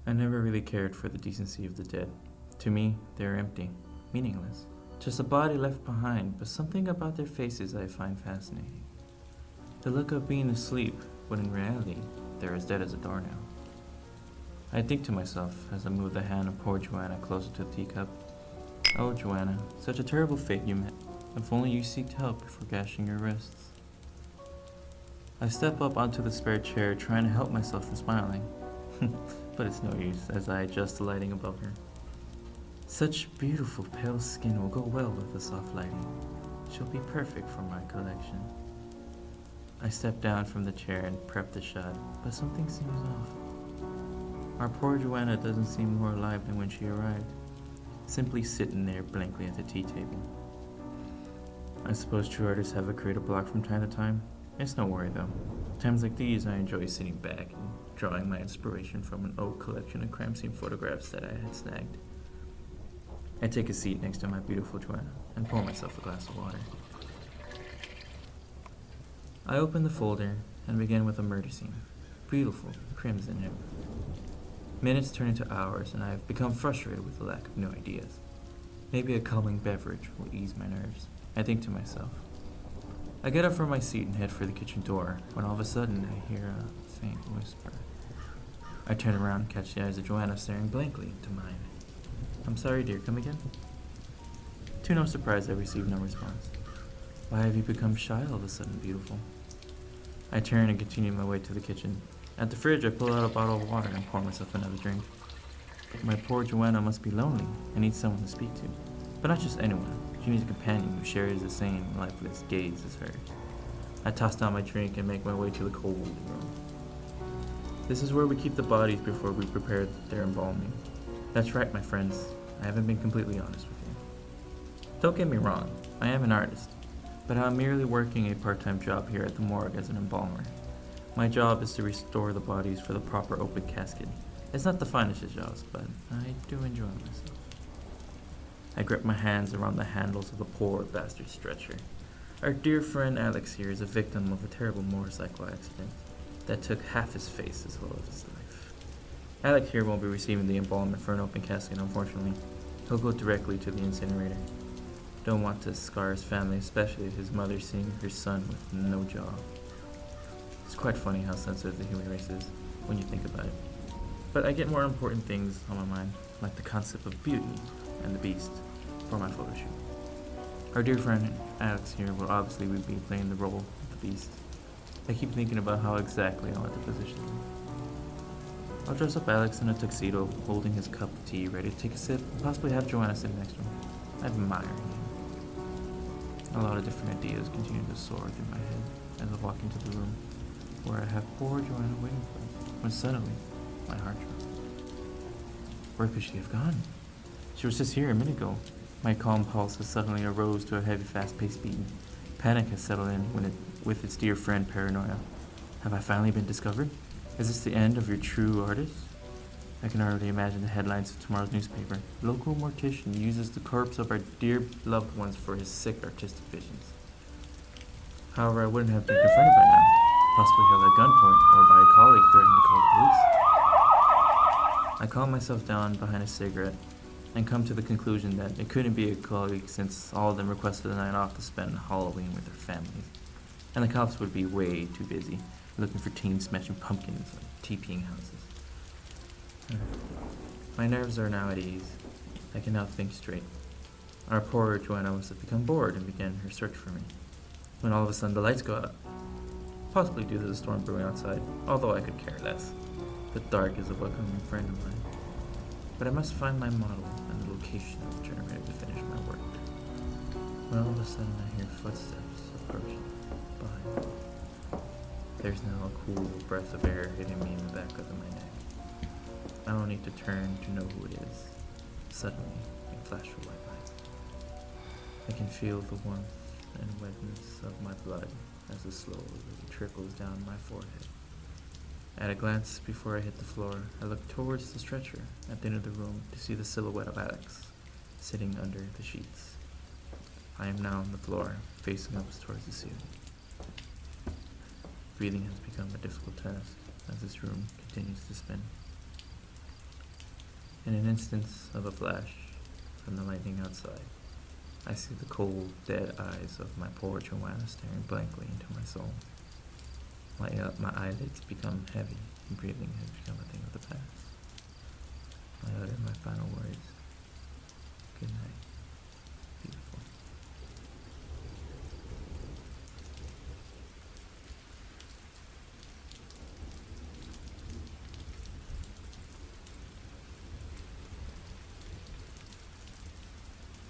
I never really cared for the decency of the dead. To me, they are empty, meaningless. Just a body left behind, but something about their faces I find fascinating. The look of being asleep, when in reality, they're as dead as a doornail. I think to myself as I move the hand of poor Joanna closer to the teacup. Oh, Joanna, such a terrible fate you met. If only you seeked help before gashing your wrists. I step up onto the spare chair, trying to help myself from smiling. But it's no use, as I adjust the lighting above her. Such beautiful pale skin will go well with the soft lighting. She'll be perfect for my collection. I step down from the chair and prep the shot, but something seems off. Our poor Joanna doesn't seem more alive than when she arrived, simply sitting there blankly at the tea table. I suppose true artists have a creative block from time to time. It's no worry though. Times like these, I enjoy sitting back and drawing my inspiration from an old collection of crime scene photographs that I had snagged. I take a seat next to my beautiful Joanna and pour myself a glass of water. I open the folder and begin with a murder scene. Beautiful, crimson hip. Minutes turn into hours, and I have become frustrated with the lack of new ideas. Maybe a calming beverage will ease my nerves, I think to myself. I get up from my seat and head for the kitchen door, when all of a sudden I hear a faint whisper. I turn around and catch the eyes of Joanna staring blankly into mine. I'm sorry, dear, come again? To no surprise, I receive no response. Why have you become shy all of a sudden, beautiful? I turn and continue my way to the kitchen. At the fridge, I pull out a bottle of water and pour myself another drink. My poor Joanna must be lonely and needs someone to speak to. But not just anyone. She needs a companion who shares the same lifeless gaze as her. I toss down my drink and make my way to the cold room. This is where we keep the bodies before we prepare their embalming. That's right, my friends. I haven't been completely honest with you. Don't get me wrong, I am an artist, but I'm merely working a part-time job here at the morgue as an embalmer. My job is to restore the bodies for the proper open casket. It's not the finest of jobs, but I do enjoy myself. I grip my hands around the handles of the poor bastard stretcher. Our dear friend Alex here is a victim of a terrible motorcycle accident that took half his face as well as his life. Alex here won't be receiving the embalmment for an open casket, unfortunately. He'll go directly to the incinerator. Don't want to scar his family, especially his mother seeing her son with no jaw. It's quite funny how sensitive the human race is when you think about it. But I get more important things on my mind, like the concept of beauty and the beast for my photo shoot. Our dear friend Alex here will obviously be playing the role of the beast. I keep thinking about how exactly I want to position him. I'll dress up Alex in a tuxedo, holding his cup of tea, ready to take a sip, and possibly have Joanna sit next to him, admiring him. A lot of different ideas continue to soar through my head as I walk into the room, where I have poor Joanna waiting for me, when suddenly, my heart drops. Where could she have gone? She was just here a minute ago. My calm pulse has suddenly arose to a heavy, fast-paced beat. Panic has settled in with its dear friend paranoia. Have I finally been discovered? Is this the end of your true artist? I can already imagine the headlines of tomorrow's newspaper. Local mortician uses the corpse of our dear loved ones for his sick artistic visions. However, I wouldn't have been confronted by now. Possibly held at gunpoint or by a colleague threatening to call the police. I calm myself down behind a cigarette and come to the conclusion that it couldn't be a colleague since all of them requested a night off to spend Halloween with their families. And the cops would be way too busy looking for teens smashing pumpkins or TPing houses. My nerves are now at ease. I can now think straight. Our poor Joanna must have become bored and began her search for me, when all of a sudden the lights go out. Possibly due to the storm brewing outside, although I could care less. The dark is a welcoming friend of mine. But I must find my model and the location of the generator to finish my work. When all of a sudden I hear footsteps approaching behind me. There's now a cool breath of air hitting me in the back of my neck. I don't need to turn to know who it is. Suddenly, a flash of white light. I can feel the warmth and wetness of my blood as it slowly trickles down my forehead. At a glance before I hit the floor, I look towards the stretcher at the end of the room to see the silhouette of Alex sitting under the sheets. I am now on the floor, facing up towards the ceiling. Breathing has become a difficult task as this room continues to spin. In an instance of a flash from the lightning outside, I see the cold, dead eyes of my poor Joanna staring blankly into my soul. My eyelids become heavy, and breathing has become a